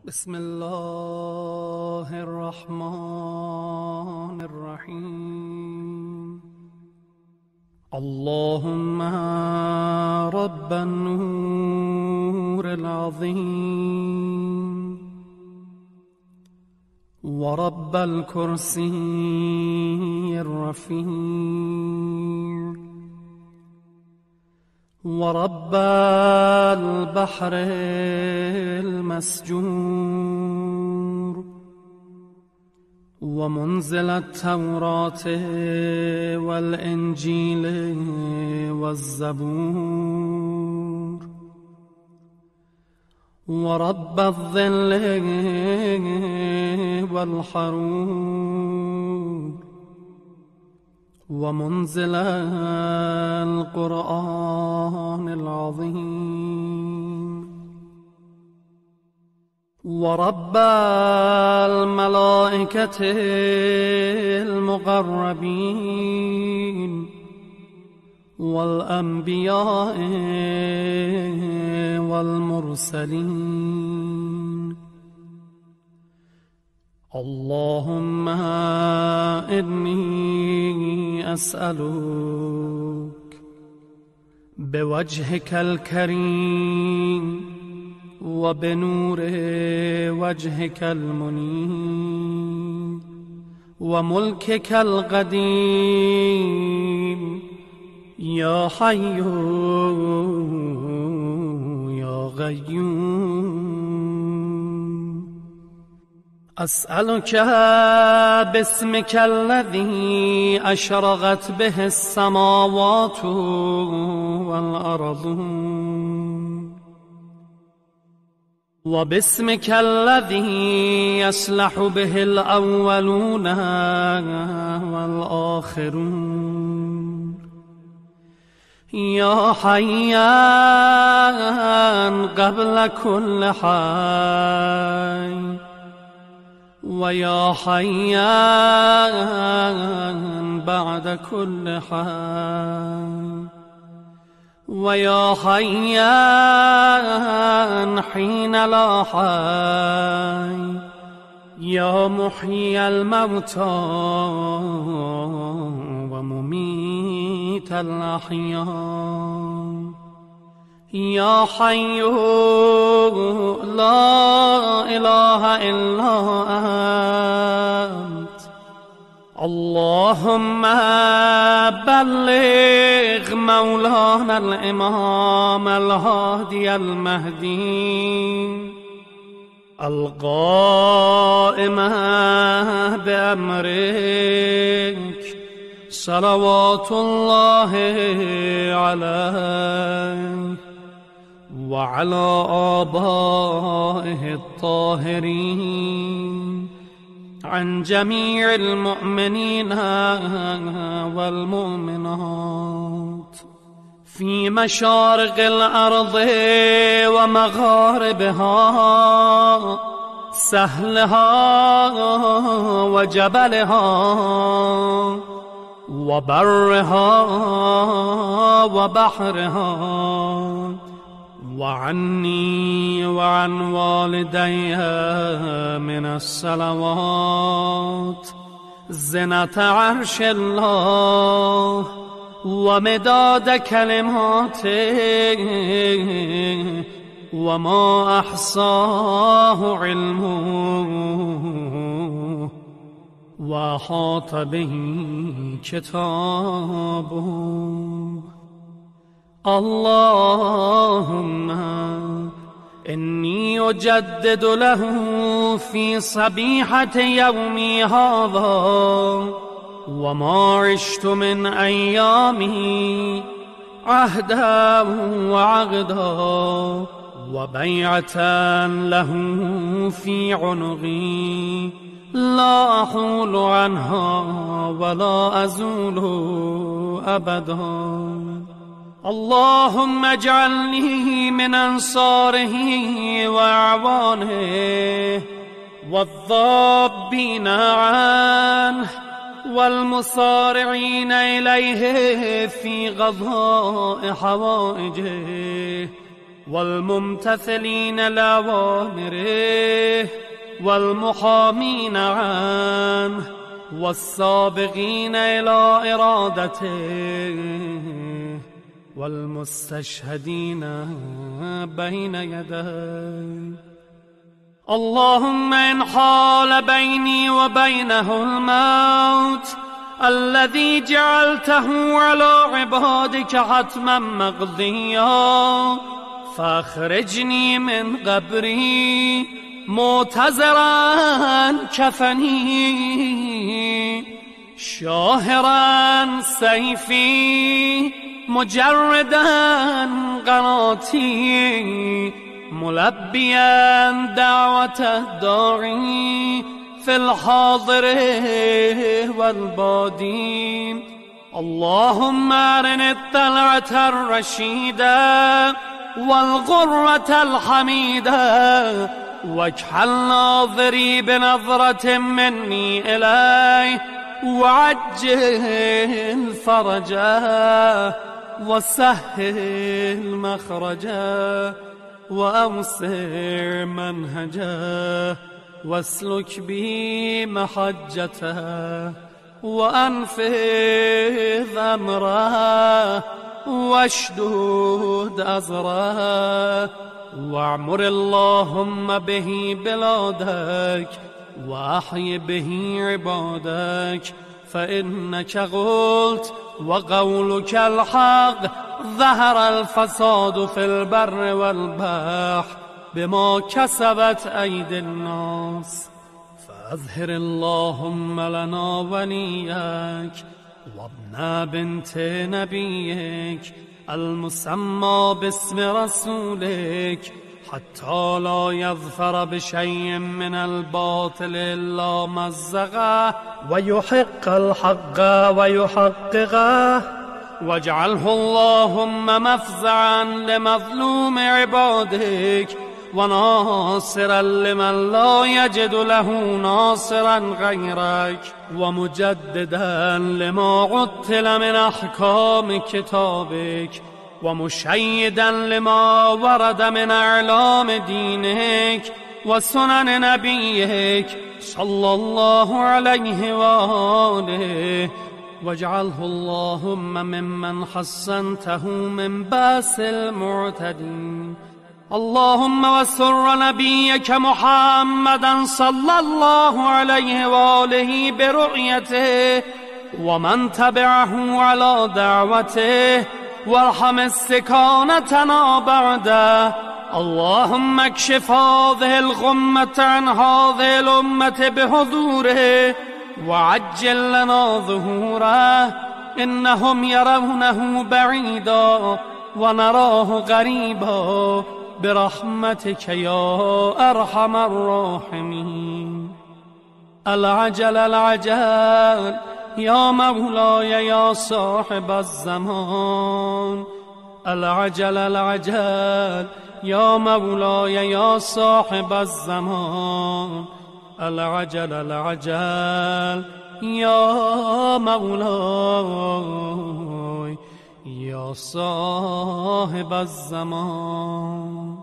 بسم الله الرحمن الرحیم. اللهم رب النور العظیم ورب الكرسي الرفيع ورب البحر المسجور ومنزل التوراة والإنجيل والزبور ورب الظل والحرور ومنزل القرآن العظيم ورب الملائكة المقربين والأنبياء والمرسلين. اللهم إني أسألك بوجهك الكريم وبنور وجهك المنير وملكك القديم يا حي يا قيوم، أسألك باسمك الذي أشرقت به السماوات والأرض وباسمك الذي يصلح به الأولون والآخرون يا حيان قبل كل حي ويا حيان بعد كل حي ويا حيان حين لا حي يا محيي الموتى ومميت الأحياء يا حي لا إله إلا أنت. اللهم بلغ مولانا الإمام الهادي المهدي القائم بأمرك صلوات الله عليه وعلى آبائه الطاهرين عن جميع المؤمنين والمؤمنات في مشارق الأرض ومغاربها سهلها وجبلها وبرها وبحرها وعني وعن والدي من الصلوات زنة عرش الله ومداد كلماته وما أحصاه علمه وأحاط به كتابه. اللهم إني أجدد له في صبيحة يومي هذا وما عشت من أيامه عهدا وعقدا وبيعة له في عنقي لا أحول عنها ولا أزول أبدا. اللهم اجعلني من أنصاره وأعوانه والضابين عنه والمصارعين إليه في قضاء حوائجه والممتثلين لأوامره والمحامين عنه والسابقين إلى إرادته والمستشهدين بين يديه. اللهم إن حال بيني وبينه الموت الذي جعلته على عبادك حتما مقضيا فاخرجني من قبري معتذرا كفني شاهرا سيفي مجردا قناتي ملبيا دعوة الداعي في الحاضر والبادي. اللهم أرني الطلعة الرشيدة والغرة الحميدة واجعل ناظري بنظرة مني إليه وعجل فرجه وسهل مخرجه وأوسع منهجه واسلك به محجته وأنفذ أمره واشدد أزره واعمر اللهم به بلادك وأحي به عبادك فإنك قلت وقولك الحق ظهر الفساد في البر والبحر بما كسبت أيدي الناس فأظهر اللهم لنا وليك وابن بنت نبيك المسمى باسم رسولك حتى لا يظفر بشيء من الباطل إلا مزقه ويحق الحق ويحققه واجعله اللهم مفزعا لمظلوم عبادك وناصرا لمن لا يجد له ناصرا غيرك ومجددا لما عطل من أحكام كتابك ومشيدا لما ورد من أعلام دينك وسنن نبيك صلى الله عليه وآله واجعله اللهم ممن حصنته من بأس المعتدين. اللهم وسر نبيك محمدا صلى الله عليه وآله برؤيته ومن تبعه على دعوته وارحم استكانتنا بعده. اللهم اكشف هذه الغمة عن هذه الأمة بحضوره وعجل لنا ظهوره إنهم يرونه بعيدا ونراه قريبا برحمتك يا أرحم الراحمين. العجل العجل يا مولاي يا صاحب الزمان. العجل العجل يا مولاي يا صاحب الزمان. العجل العجل يا مولاي يا صاحب الزمان.